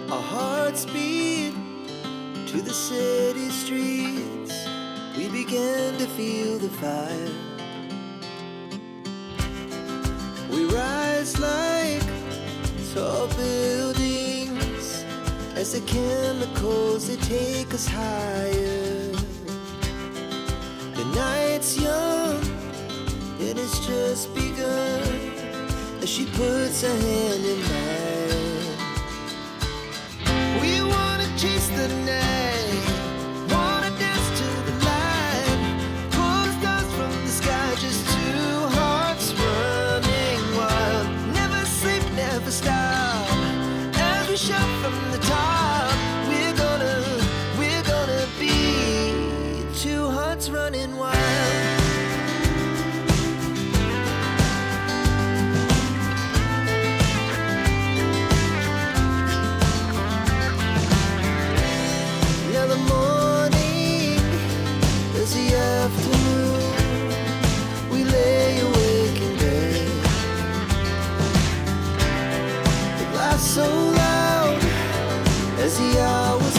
Our hearts beat to the city streets. We began to feel the fire. We rise like tall buildings as the chemicals, they take us higher. The night's young and it's just begun as she puts her hand in mine. We wanna chase the night, wanna dance to the light, pull stars from the sky, just two hearts running wild. Never sleep, never stop, as we shout from the top. We're gonna be two hearts running wild. Now the morning is the afternoon. We lay awake in bed. It laughs so loud as the hours